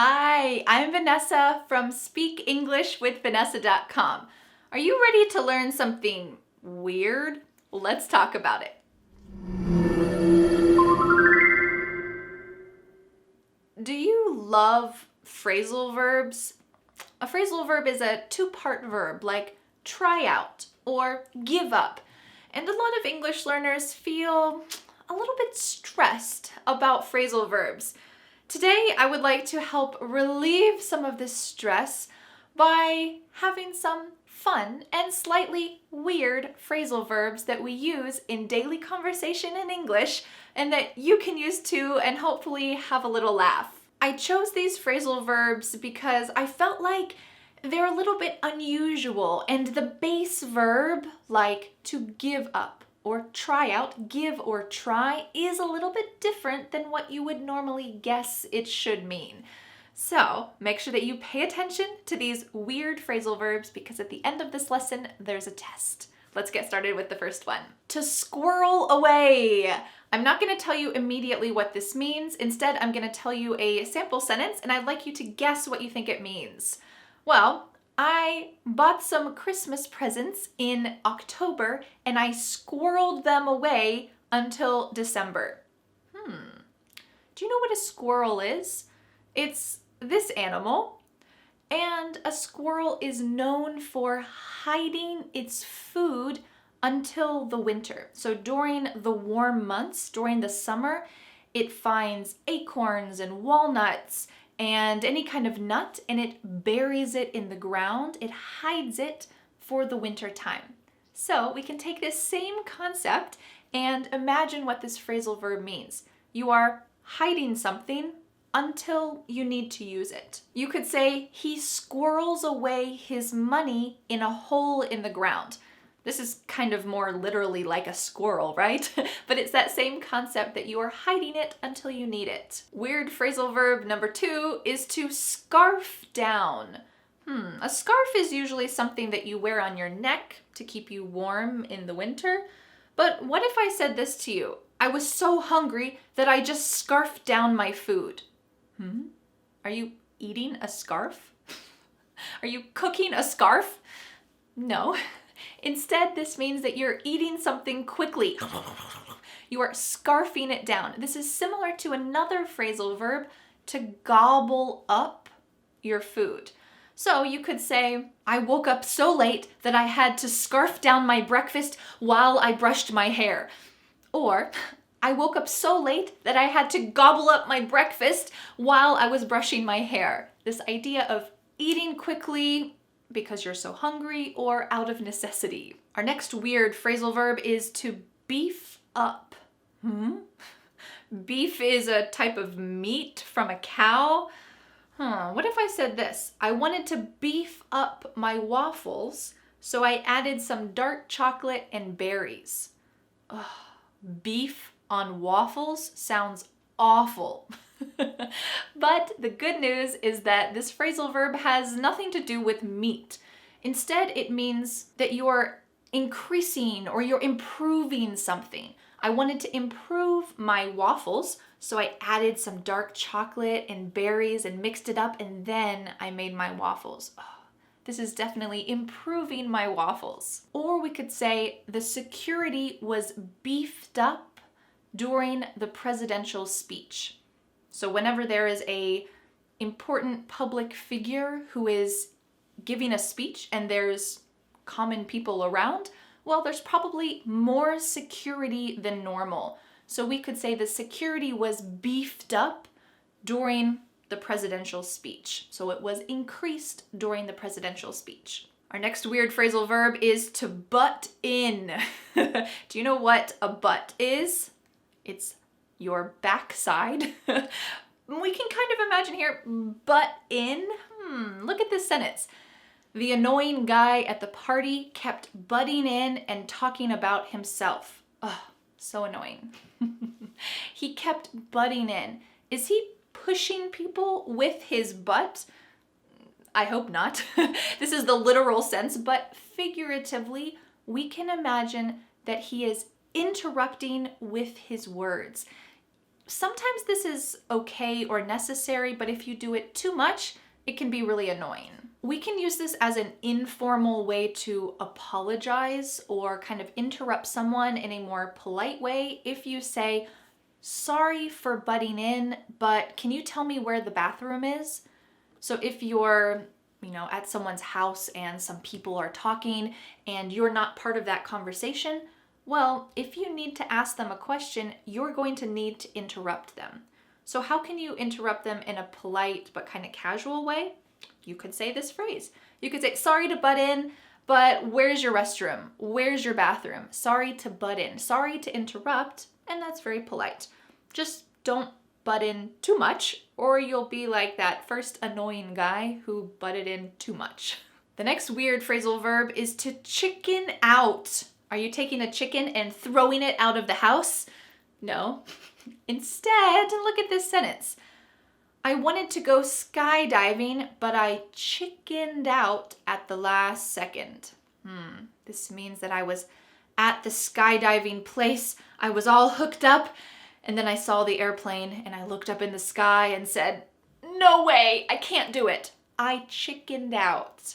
Hi, I'm Vanessa from speakenglishwithvanessa.com. Are you ready to learn something weird? Let's talk about it. Do you love phrasal verbs? A phrasal verb is a two-part verb like try out or give up. And a lot of English learners feel a little bit stressed about phrasal verbs. Today, I would like to help relieve some of this stress by having some fun and slightly weird phrasal verbs that we use in daily conversation in English and that you can use too and hopefully have a little laugh. I chose these phrasal verbs because I felt like they're a little bit unusual and the base verb, like to give up or try out, give or try, is a little bit different than what you would normally guess it should mean. So make sure that you pay attention to these weird phrasal verbs because at the end of this lesson, there's a test. Let's get started with the first one. To squirrel away. I'm not going to tell you immediately what this means. Instead, I'm going to tell you a sample sentence and I'd like you to guess what you think it means. Well, I bought some Christmas presents in October and I squirreled them away until December. Do you know what a squirrel is? It's this animal, and a squirrel is known for hiding its food until the winter. So during the warm months, during the summer, it finds acorns and walnuts and any kind of nut, and it buries it in the ground. It hides it for the winter time. So we can take this same concept and imagine what this phrasal verb means. You are hiding something until you need to use it. You could say, he squirrels away his money in a hole in the ground. This is kind of more literally like a squirrel, right? But it's that same concept that you are hiding it until you need it. Weird phrasal verb number 2 is to scarf down. A scarf is usually something that you wear on your neck to keep you warm in the winter. But what if I said this to you? I was so hungry that I just scarfed down my food. Are you eating a scarf? Are you cooking a scarf? No. Instead, this means that you're eating something quickly. You are scarfing it down. This is similar to another phrasal verb, to gobble up your food. So you could say, I woke up so late that I had to scarf down my breakfast while I brushed my hair. Or, I woke up so late that I had to gobble up my breakfast while I was brushing my hair. This idea of eating quickly because you're so hungry or out of necessity. Our next weird phrasal verb is to beef up. Beef is a type of meat from a cow. What if I said this? I wanted to beef up my waffles, so I added some dark chocolate and berries. Beef on waffles sounds awful. But the good news is that this phrasal verb has nothing to do with meat. Instead, it means that you're increasing or you're improving something. I wanted to improve my waffles, so I added some dark chocolate and berries and mixed it up, and then I made my waffles. This is definitely improving my waffles. Or we could say the security was beefed up during the presidential speech. So whenever there is a important public figure who is giving a speech and there's common people around, well, there's probably more security than normal. So we could say the security was beefed up during the presidential speech. So it was increased during the presidential speech. Our next weird phrasal verb is to butt in. Do you know what a butt is? It's your backside. We can kind of imagine here, butt in. Look at this sentence. The annoying guy at the party kept butting in and talking about himself. So annoying. He kept butting in. Is he pushing people with his butt? I hope not. This is the literal sense, but figuratively, we can imagine that he is interrupting with his words. Sometimes this is okay or necessary, but if you do it too much, it can be really annoying. We can use this as an informal way to apologize or kind of interrupt someone in a more polite way. If you say, sorry for butting in, but can you tell me where the bathroom is? So if you're, at someone's house and some people are talking and you're not part of that conversation, well, if you need to ask them a question, you're going to need to interrupt them. So how can you interrupt them in a polite but kind of casual way? You could say this phrase. You could say, sorry to butt in, but where's your restroom? Where's your bathroom? Sorry to butt in. Sorry to interrupt, and that's very polite. Just don't butt in too much, or you'll be like that first annoying guy who butted in too much. The next weird phrasal verb is to chicken out. Are you taking a chicken and throwing it out of the house? No. Instead, look at this sentence. I wanted to go skydiving, but I chickened out at the last second. This means that I was at the skydiving place. I was all hooked up, and then I saw the airplane, and I looked up in the sky and said, no way, I can't do it. I chickened out.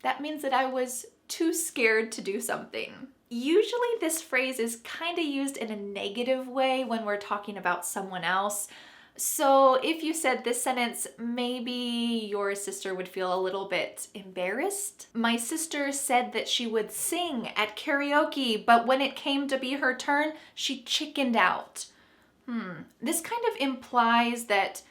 That means that I was too scared to do something. Usually this phrase is kind of used in a negative way when we're talking about someone else. So if you said this sentence, maybe your sister would feel a little bit embarrassed. My sister said that she would sing at karaoke, but when it came to be her turn, she chickened out. This kind of implies that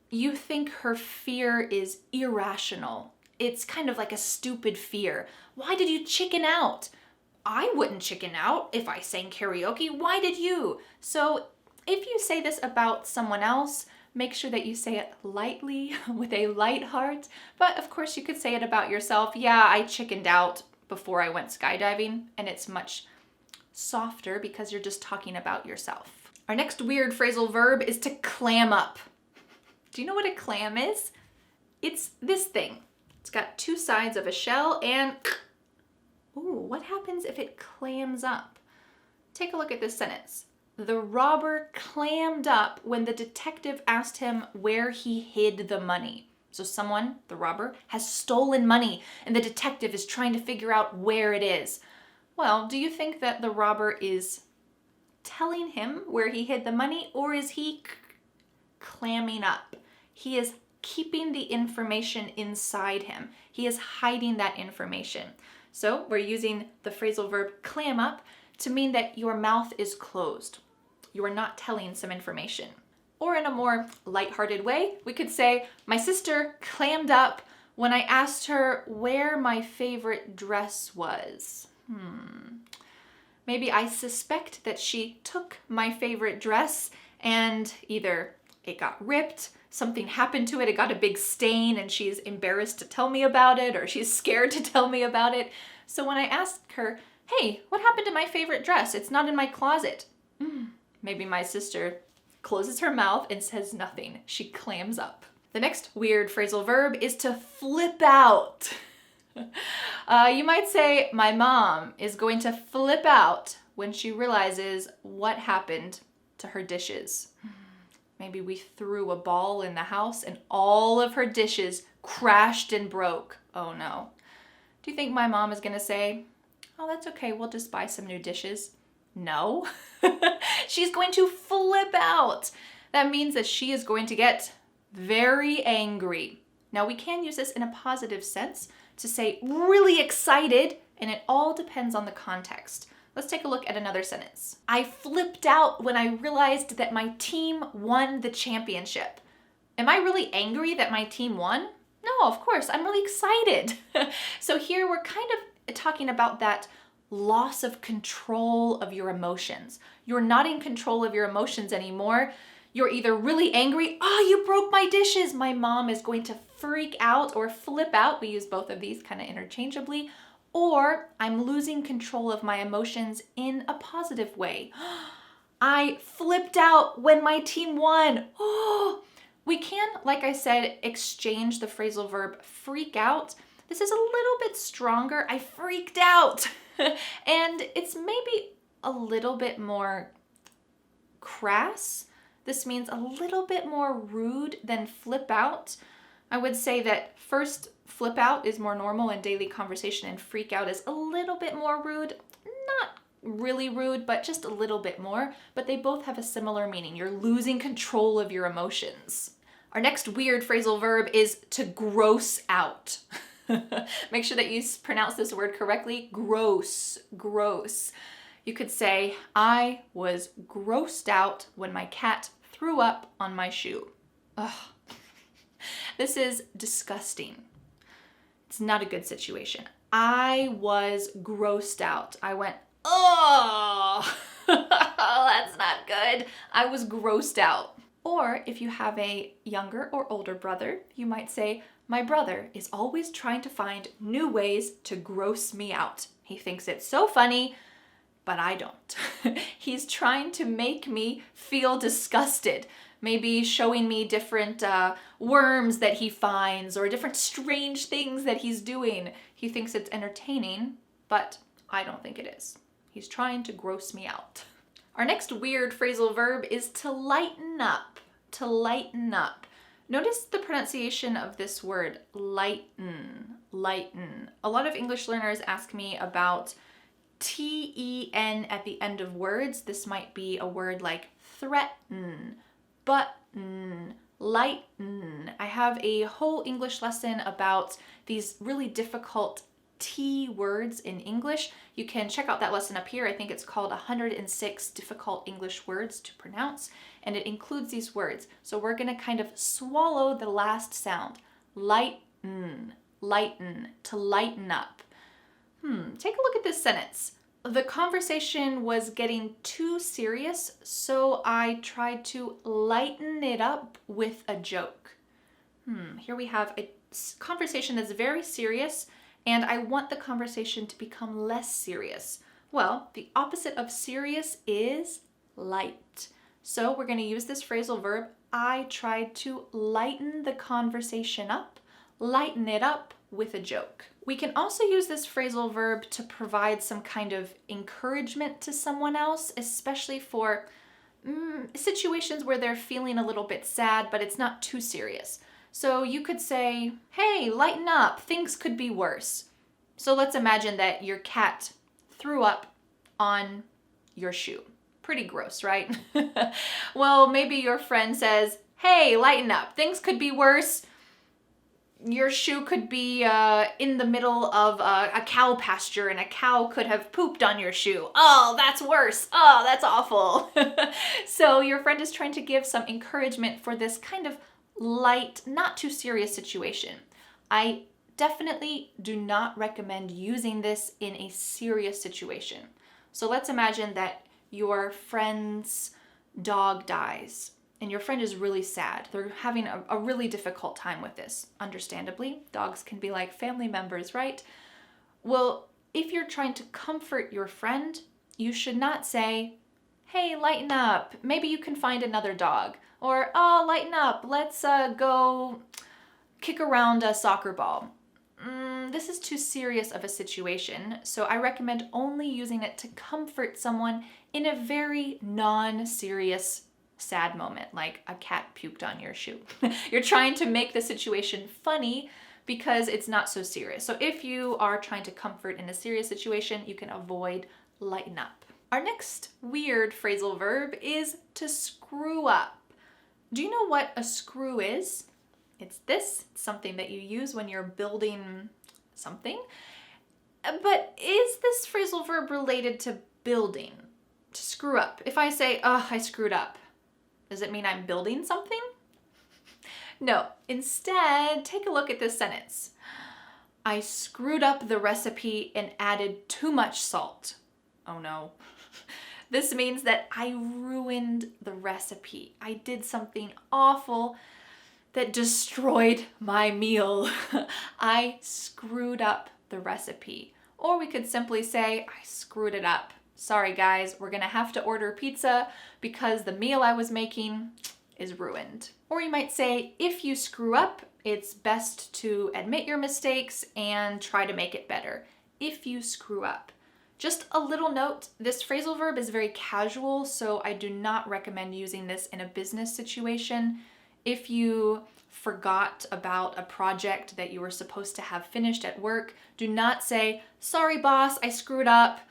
you think her fear is irrational. It's kind of like a stupid fear. Why did you chicken out? I wouldn't chicken out if I sang karaoke. Why did you? So if you say this about someone else, make sure that you say it lightly with a light heart. But of course you could say it about yourself. Yeah, I chickened out before I went skydiving, and it's much softer because you're just talking about yourself. Our next weird phrasal verb is to clam up. Do you know what a clam is? It's this thing. It's got two sides of a shell and ooh, what happens if it clams up? Take a look at this sentence. The robber clammed up when the detective asked him where he hid the money. So someone, the robber, has stolen money and the detective is trying to figure out where it is. Well, do you think that the robber is telling him where he hid the money, or is he clamming up? He is keeping the information inside him. He is hiding that information. So we're using the phrasal verb clam up to mean that your mouth is closed. You are not telling some information. Or in a more lighthearted way, we could say, my sister clammed up when I asked her where my favorite dress was. Maybe I suspect that she took my favorite dress and either it got ripped, something happened to it, it got a big stain and she's embarrassed to tell me about it, or she's scared to tell me about it. So when I asked her, hey, what happened to my favorite dress? It's not in my closet. Maybe my sister closes her mouth and says nothing. She clams up. The next weird phrasal verb is to flip out. You might say, my mom is going to flip out when she realizes what happened to her dishes. Maybe we threw a ball in the house and all of her dishes crashed and broke. Oh no. Do you think my mom is going to say, oh, that's okay, we'll just buy some new dishes? No. She's going to flip out. That means that she is going to get very angry. Now we can use this in a positive sense to say really excited, and it all depends on the context. Let's take a look at another sentence. I flipped out when I realized that my team won the championship. Am I really angry that my team won? No, of course, I'm really excited. So here we're kind of talking about that loss of control of your emotions. You're not in control of your emotions anymore. You're either really angry, oh, you broke my dishes. My mom is going to freak out or flip out. We use both of these kind of interchangeably. Or I'm losing control of my emotions in a positive way. I flipped out when my team won. Oh, we can, like I said, exchange the phrasal verb freak out. This is a little bit stronger. I freaked out. And it's maybe a little bit more crass. This means a little bit more rude than flip out. I would say that first, flip out is more normal in daily conversation and freak out is a little bit more rude. Not really rude, but just a little bit more. But they both have a similar meaning. You're losing control of your emotions. Our next weird phrasal verb is to gross out. Make sure that you pronounce this word correctly. Gross, gross. You could say, I was grossed out when my cat threw up on my shoe. Ugh. This is disgusting. It's not a good situation. I was grossed out. I went, oh, that's not good. I was grossed out. Or if you have a younger or older brother, you might say, my brother is always trying to find new ways to gross me out. He thinks it's so funny, but I don't. He's trying to make me feel disgusted. Maybe showing me different worms that he finds or different strange things that he's doing. He thinks it's entertaining, but I don't think it is. He's trying to gross me out. Our next weird phrasal verb is to lighten up. To lighten up. Notice the pronunciation of this word, lighten, lighten. A lot of English learners ask me about T-E-N at the end of words. This might be a word like threaten, button, lighten. I have a whole English lesson about these really difficult T words in English. You can check out that lesson up here. I think it's called 106 Difficult English Words to Pronounce, and it includes these words. So we're going to kind of swallow the last sound. Lighten, lighten, to lighten up. Take a look at this sentence. The conversation was getting too serious, so I tried to lighten it up with a joke. Here we have a conversation that's very serious, and I want the conversation to become less serious. Well, the opposite of serious is light. So we're going to use this phrasal verb. I tried to lighten the conversation up, lighten it up with a joke. We can also use this phrasal verb to provide some kind of encouragement to someone else, especially for situations where they're feeling a little bit sad, but it's not too serious. So you could say, hey, lighten up, things could be worse. So let's imagine that your cat threw up on your shoe. Pretty gross, right? Well, maybe your friend says, hey, lighten up, things could be worse. Your shoe could be in the middle of a cow pasture and a cow could have pooped on your shoe. Oh, that's worse. Oh, that's awful. So your friend is trying to give some encouragement for this kind of light, not too serious situation. I definitely do not recommend using this in a serious situation. So let's imagine that your friend's dog dies and your friend is really sad. They're having a really difficult time with this. Understandably, dogs can be like family members, right? Well, if you're trying to comfort your friend, you should not say, hey, lighten up, maybe you can find another dog. Or, oh, lighten up, let's go kick around a soccer ball. This is too serious of a situation, so I recommend only using it to comfort someone in a very non-serious sad moment, like a cat puked on your shoe. You're trying to make the situation funny because it's not so serious. So if you are trying to comfort in a serious situation, you can avoid lighten up. Our next weird phrasal verb is to screw up. Do you know what a screw is? It's something that you use when you're building something. But is this phrasal verb related to building? To screw up. If I say, oh, I screwed up, does it mean I'm building something? No. Instead, take a look at this sentence. I screwed up the recipe and added too much salt. Oh no. This means that I ruined the recipe. I did something awful that destroyed my meal. I screwed up the recipe. Or we could simply say, I screwed it up. Sorry guys, we're gonna have to order pizza because the meal I was making is ruined. Or you might say, if you screw up, it's best to admit your mistakes and try to make it better. If you screw up. Just a little note, this phrasal verb is very casual, so I do not recommend using this in a business situation. If you forgot about a project that you were supposed to have finished at work, do not say, "Sorry boss, I screwed up."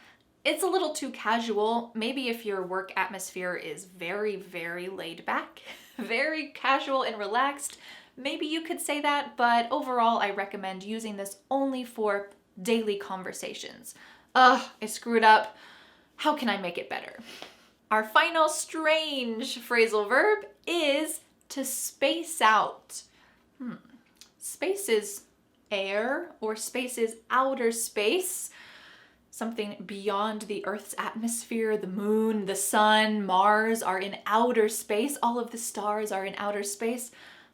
It's a little too casual. Maybe if your work atmosphere is very, very laid back, very casual and relaxed, maybe you could say that, but overall I recommend using this only for daily conversations. Ugh, I screwed up. How can I make it better? Our final strange phrasal verb is to space out. Space is air, or space is outer space. Something beyond the Earth's atmosphere. The moon, the sun, Mars are in outer space. All of the stars are in outer space.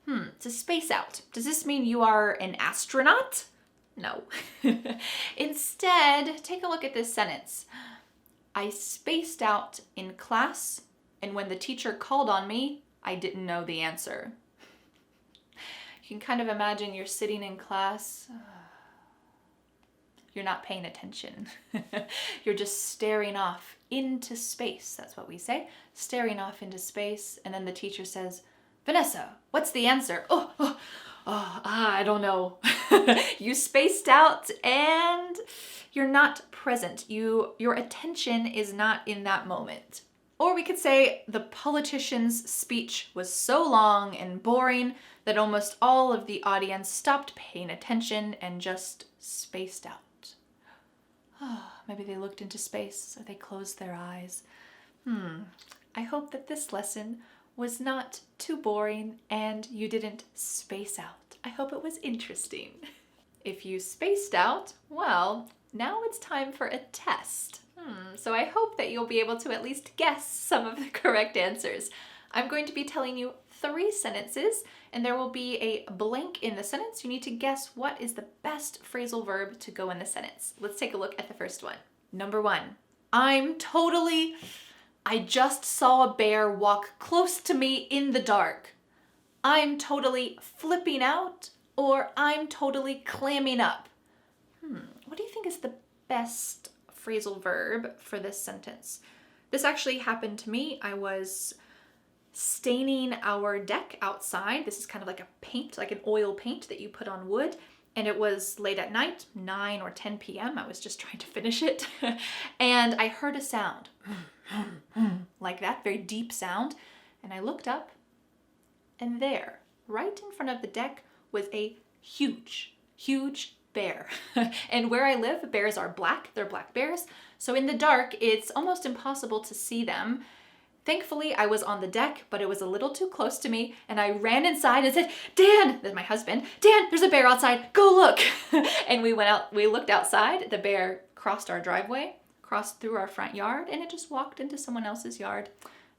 To space out. Does this mean you are an astronaut? No. Instead, take a look at this sentence. I spaced out in class, and when the teacher called on me, I didn't know the answer. You can kind of imagine you're sitting in class. You're not paying attention. You're just staring off into space. That's what we say. Staring off into space. And then the teacher says, "Vanessa, what's the answer?" I don't know. You spaced out and you're not present. Your attention is not in that moment. Or we could say the politician's speech was so long and boring that almost all of the audience stopped paying attention and just spaced out. Maybe they looked into space or they closed their eyes. I hope that this lesson was not too boring and you didn't space out. I hope it was interesting. If you spaced out, well, now it's time for a test. So I hope that you'll be able to at least guess some of the correct answers. I'm going to be telling you 3 sentences, and there will be a blank in the sentence. You need to guess what is the best phrasal verb to go in the sentence. Let's take a look at the first one. Number 1, I just saw a bear walk close to me in the dark. I'm totally flipping out, or I'm totally clamming up. What do you think is the best phrasal verb for this sentence? This actually happened to me. I was staining our deck outside. This is kind of like a paint, like an oil paint that you put on wood. And it was late at night, 9 or 10 p.m. I was just trying to finish it. And I heard a sound like that, very deep sound. And I looked up, and there, right in front of the deck, was a huge, huge bear. And where I live, bears are black. They're black bears. So in the dark, it's almost impossible to see them. Thankfully, I was on the deck, but it was a little too close to me, and I ran inside and said, "Dan," that's my husband, "Dan, there's a bear outside, go look." And we went out, we looked outside, the bear crossed our driveway, crossed through our front yard, and it just walked into someone else's yard.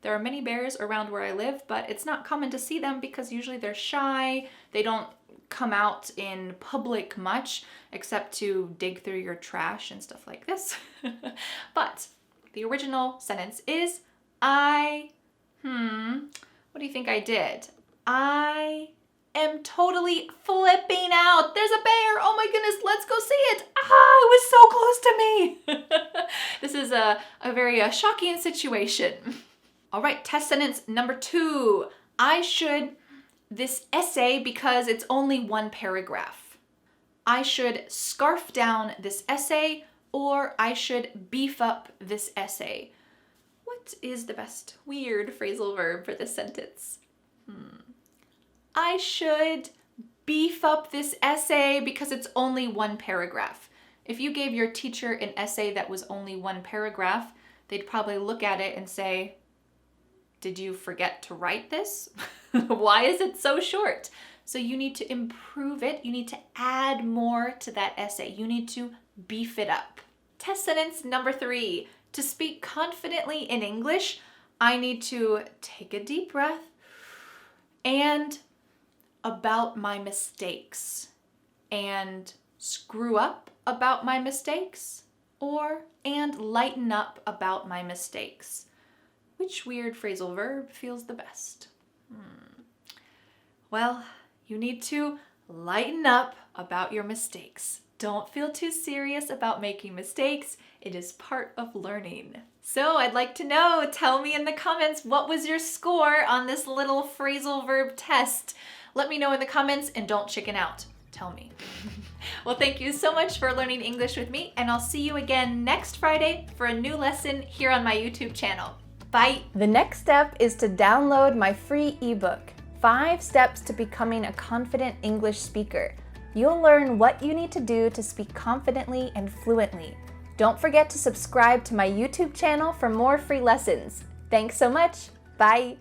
There are many bears around where I live, but it's not common to see them because usually they're shy. They don't come out in public much, except to dig through your trash and stuff like this. But the original sentence is, what do you think I did? I am totally flipping out. There's a bear. Oh my goodness, let's go see it. It was so close to me. This is a very shocking situation. All right, test sentence number 2. I should this essay because it's only 1 paragraph. I should scarf down this essay, or I should beef up this essay. What is the best weird phrasal verb for this sentence? I should beef up this essay because it's only 1 paragraph. If you gave your teacher an essay that was only 1 paragraph, they'd probably look at it and say, "Did you forget to write this? Why is it so short?" So you need to improve it. You need to add more to that essay. You need to beef it up. Test sentence number 3. To speak confidently in English, I need to take a deep breath and about my mistakes, and screw up about my mistakes, or and lighten up about my mistakes. Which weird phrasal verb feels the best? Well, you need to lighten up about your mistakes. Don't feel too serious about making mistakes. It is part of learning. So I'd like to know, tell me in the comments, what was your score on this little phrasal verb test? Let me know in the comments and don't chicken out. Tell me. Well, thank you so much for learning English with me, and I'll see you again next Friday for a new lesson here on my YouTube channel. Bye! The next step is to download my free ebook, 5 Steps to Becoming a Confident English Speaker. You'll learn what you need to do to speak confidently and fluently. Don't forget to subscribe to my YouTube channel for more free lessons. Thanks so much. Bye!